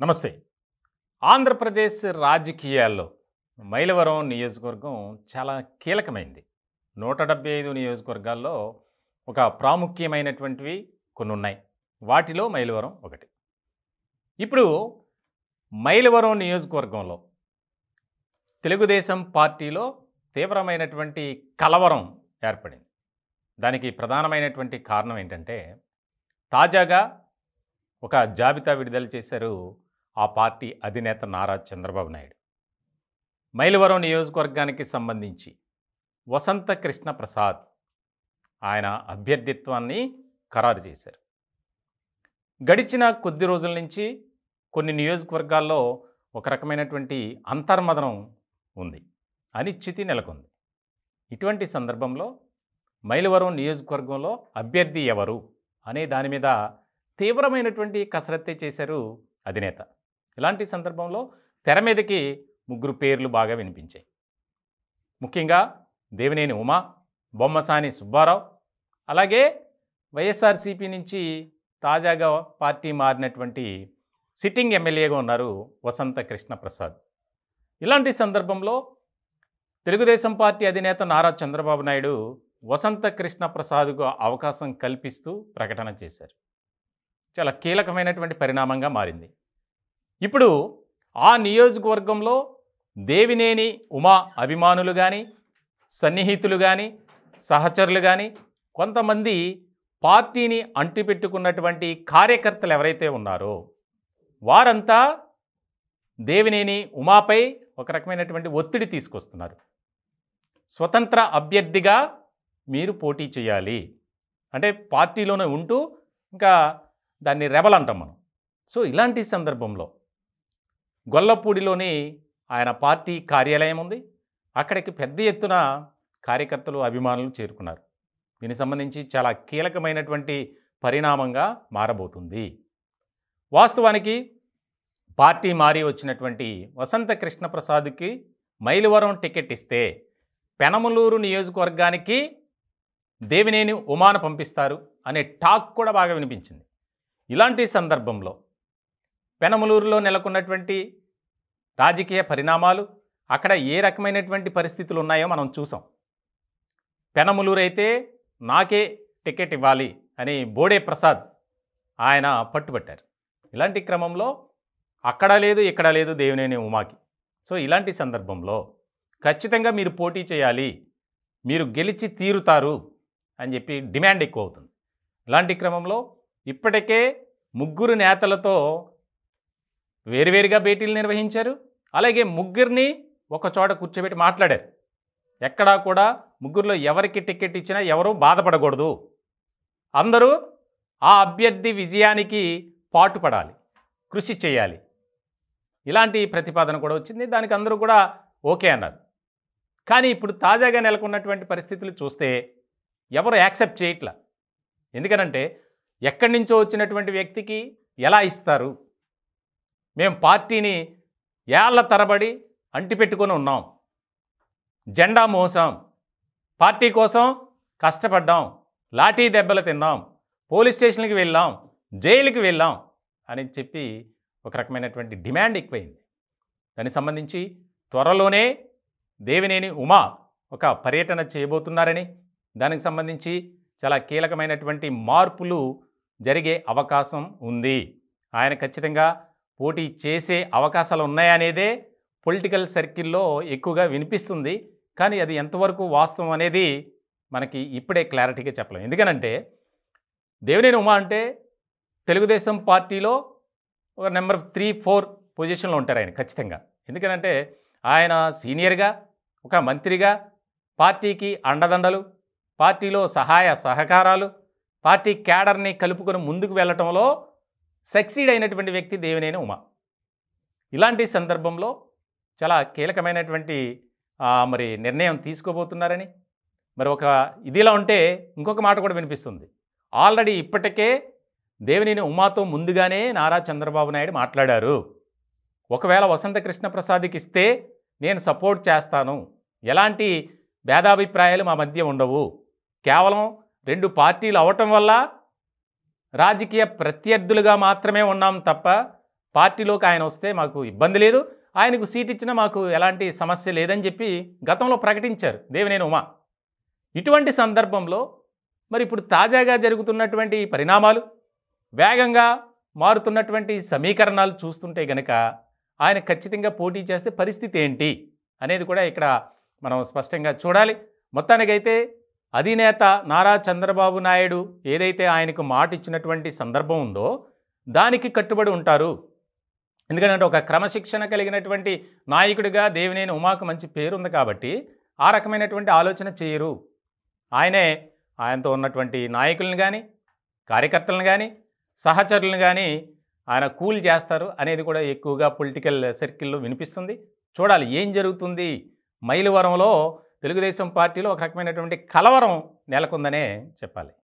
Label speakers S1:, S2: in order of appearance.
S1: నమస్తే. ఆంధ్రప్రదేశ్ రాజకీయాల్లో మైలవరం నియోజకవర్గం చాలా కీలకమైంది. 175 నియోజకవర్గాల్లో ఒక ప్రాముఖ్యమైనటువంటివి కొన్ని ఉన్నాయి. వాటిలో మైలవరం ఒకటి. ఇప్పుడు మైలవరం నియోజకవర్గంలో తెలుగుదేశం పార్టీలో తీవ్రమైనటువంటి కలవరం ఏర్పడింది. దానికి ప్రధానమైనటువంటి కారణం ఏంటంటే, తాజాగా ఒక జాబితా విడుదల చేశారు ఆ పార్టీ అధినేత నారా చంద్రబాబు నాయుడు. మైలవరం నియోజకవర్గానికి సంబంధించి వసంత కృష్ణ ప్రసాద్ ఆయన అభ్యర్థిత్వాన్ని ఖరారు చేశారు. గడిచిన కొద్ది రోజుల నుంచి కొన్ని నియోజకవర్గాల్లో ఒక రకమైనటువంటి అంతర్మదనం ఉంది, అనిశ్చితి నెలకొంది. ఇటువంటి సందర్భంలో మైలవరం నియోజకవర్గంలో అభ్యర్థి ఎవరు అనే దాని మీద తీవ్రమైనటువంటి కసరత్తే చేశారు అధినేత. ఇలాంటి సందర్భంలో తెర మీదకి ముగ్గురు పేర్లు బాగా వినిపించాయి. ముఖ్యంగా దేవినేని ఉమా, బొమ్మసాని సుబ్బారావు, అలాగే వైఎస్ఆర్సీపీ నుంచి తాజాగా పార్టీ మారినటువంటి సిట్టింగ్ ఎమ్మెల్యేగా ఉన్నారు వసంత కృష్ణ ప్రసాద్. ఇలాంటి సందర్భంలో తెలుగుదేశం పార్టీ అధినేత నారా చంద్రబాబు నాయుడు వసంత కృష్ణ ప్రసాద్కు అవకాశం కల్పిస్తూ ప్రకటన చేశారు. చాలా కీలకమైనటువంటి పరిణామంగా మారింది. ఇప్పుడు ఆ నియోజకవర్గంలో దేవినేని ఉమా అభిమానులు కానీ, సన్నిహితులు కానీ, సహచరులు కానీ, కొంతమంది పార్టీని అంటిపెట్టుకున్నటువంటి కార్యకర్తలు ఎవరైతే ఉన్నారో వారంతా దేవినేని ఉమాపై ఒక రకమైనటువంటి ఒత్తిడి తీసుకొస్తున్నారు. స్వతంత్ర అభ్యర్థిగా మీరు పోటీ చేయాలి అంటే, పార్టీలోనే ఉంటూ ఇంకా దాన్ని రెబల్ అంటాం మనం. సో ఇలాంటి సందర్భంలో గొల్లపూడిలోని ఆయన పార్టీ కార్యాలయం ఉంది. అక్కడికి పెద్ద ఎత్తున కార్యకర్తలు, అభిమానులు చేరుకున్నారు. దీనికి సంబంధించి చాలా కీలకమైనటువంటి పరిణామంగా మారబోతుంది. వాస్తవానికి పార్టీ మారి వచ్చినటువంటి వసంత కృష్ణ ప్రసాద్కి మైలవరం టికెట్ ఇస్తే పెనమలూరు నియోజకవర్గానికి దేవినేని ఉమాను పంపిస్తారు అనే టాక్ కూడా బాగా వినిపించింది. ఇలాంటి సందర్భంలో పెనమలూరులో నెలకొన్నటువంటి రాజకీయ పరిణామాలు, అక్కడ ఏ రకమైనటువంటి పరిస్థితులు ఉన్నాయో మనం చూసాం. పెనమలూరు అయితే నాకే టికెట్ ఇవ్వాలి అని బోడే ప్రసాద్ ఆయన పట్టుబట్టారు. ఇలాంటి క్రమంలో అక్కడ లేదు ఇక్కడ లేదు దేవినేని ఉమాకి. సో ఇలాంటి సందర్భంలో ఖచ్చితంగా మీరు పోటీ చేయాలి, మీరు గెలిచి తీరుతారు అని చెప్పి డిమాండ్ ఎక్కువ అవుతుంది. ఇలాంటి క్రమంలో ఇప్పటికే ముగ్గురు నేతలతో వేరువేరుగా భేటీలు నిర్వహించారు. అలాగే ముగ్గురిని ఒక చోట కూర్చోబెట్టి మాట్లాడారు. ఎక్కడా కూడా ముగ్గురులో ఎవరికి టికెట్ ఇచ్చినా ఎవరూ బాధపడకూడదు, అందరూ ఆ అభ్యర్థి విజయానికి పాటుపడాలి, కృషి చేయాలి. ఇలాంటి ప్రతిపాదన కూడా వచ్చింది. దానికి అందరూ కూడా ఓకే అన్నారు. కానీ ఇప్పుడు తాజాగా నెలకొన్నటువంటి పరిస్థితులు చూస్తే ఎవరు యాక్సెప్ట్ చేయట్లా. ఎందుకనంటే ఎక్కడి నుంచో వచ్చినటువంటి వ్యక్తికి ఎలా ఇస్తారు? మేము పార్టీని ఏళ్ల తరబడి అంటిపెట్టుకొని ఉన్నాం, జెండా మోసాం, పార్టీ కోసం కష్టపడ్డాం, లాఠీ దెబ్బలు తిన్నాం, పోలీస్ స్టేషన్కి వెళ్ళాం, జైలుకి వెళ్ళాం అని చెప్పి ఒక రకమైనటువంటి డిమాండ్ ఎక్కువైంది. దానికి సంబంధించి త్వరలోనే దేవినేని ఉమా ఒక పర్యటన చేయబోతున్నారని, దానికి సంబంధించి చాలా కీలకమైనటువంటి మార్పులు జరిగే అవకాశం ఉంది. ఆయన ఖచ్చితంగా పోటీ చేసే అవకాశాలు ఉన్నాయనేదే పొలిటికల్ సర్కిల్లో ఎక్కువగా వినిపిస్తుంది. కానీ అది ఎంతవరకు వాస్తవం అనేది మనకి ఇప్పుడే క్లారిటీగా చెప్పలేం. ఎందుకనంటే దేవినేని ఉమా అంటే తెలుగుదేశం పార్టీలో ఒక నెంబర్ 3-4 పొజిషన్లో ఉంటారు ఆయన ఖచ్చితంగా. ఎందుకనంటే ఆయన సీనియర్గా, ఒక మంత్రిగా పార్టీకి అండదండలు, పార్టీలో సహాయ సహకారాలు, పార్టీ క్యాడర్ని కలుపుకొని ముందుకు వెళ్ళటంలో సక్సీడ్ అయినటువంటి వ్యక్తి దేవినేని ఉమా. ఇలాంటి సందర్భంలో చాలా కీలకమైనటువంటి మరి నిర్ణయం తీసుకోబోతున్నారని, మరి ఒక ఇదిలా ఉంటే ఇంకొక మాట కూడా వినిపిస్తుంది. ఆల్రెడీ ఇప్పటికే దేవినేని ఉమాతో ముందుగానే నారా చంద్రబాబు నాయుడు మాట్లాడారు. ఒకవేళ వసంత కృష్ణ ప్రసాద్కి ఇస్తే నేను సపోర్ట్ చేస్తాను, ఎలాంటి భేదాభిప్రాయాలు మా మధ్య ఉండవు, కేవలం 2 పార్టీలు అవటం వల్ల రాజకీయ ప్రత్యర్థులుగా మాత్రమే ఉన్నాం తప్ప పార్టీలోకి ఆయన వస్తే మాకు ఇబ్బంది లేదు, ఆయనకు సీట్ ఇచ్చినా మాకు ఎలాంటి సమస్య లేదని చెప్పి గతంలో ప్రకటించారు దేవినేని ఉమా. ఇటువంటి సందర్భంలో మరి ఇప్పుడు తాజాగా జరుగుతున్నటువంటి పరిణామాలు, వేగంగా మారుతున్నటువంటి సమీకరణాలు చూస్తుంటే గనక ఆయన ఖచ్చితంగా పోటీ చేస్తే పరిస్థితి ఏంటి అనేది కూడా ఇక్కడ మనం స్పష్టంగా చూడాలి. మొత్తానికైతే అధినేత నారా చంద్రబాబు నాయుడు ఏదైతే ఆయనకు మాట ఇచ్చినటువంటి సందర్భం ఉందో దానికి కట్టుబడి ఉంటారు. ఎందుకంటే ఒక క్రమశిక్షణ కలిగినటువంటి నాయకుడిగా దేవినేని ఉమాకు మంచి పేరుంది కాబట్టి ఆ రకమైనటువంటి ఆలోచన చేయరు. ఆయనతో ఉన్నటువంటి నాయకులను కానీ, కార్యకర్తలను కానీ, సహచరులను కానీ ఆయన కూల్ చేస్తారు అనేది కూడా ఎక్కువగా పొలిటికల్ సర్కిల్లో వినిపిస్తుంది. చూడాలి ఏం జరుగుతుంది. మైలవరంలో తెలుగుదేశం పార్టీలో ఒక రకమైనటువంటి కలవరం నెలకొందనే చెప్పాలి.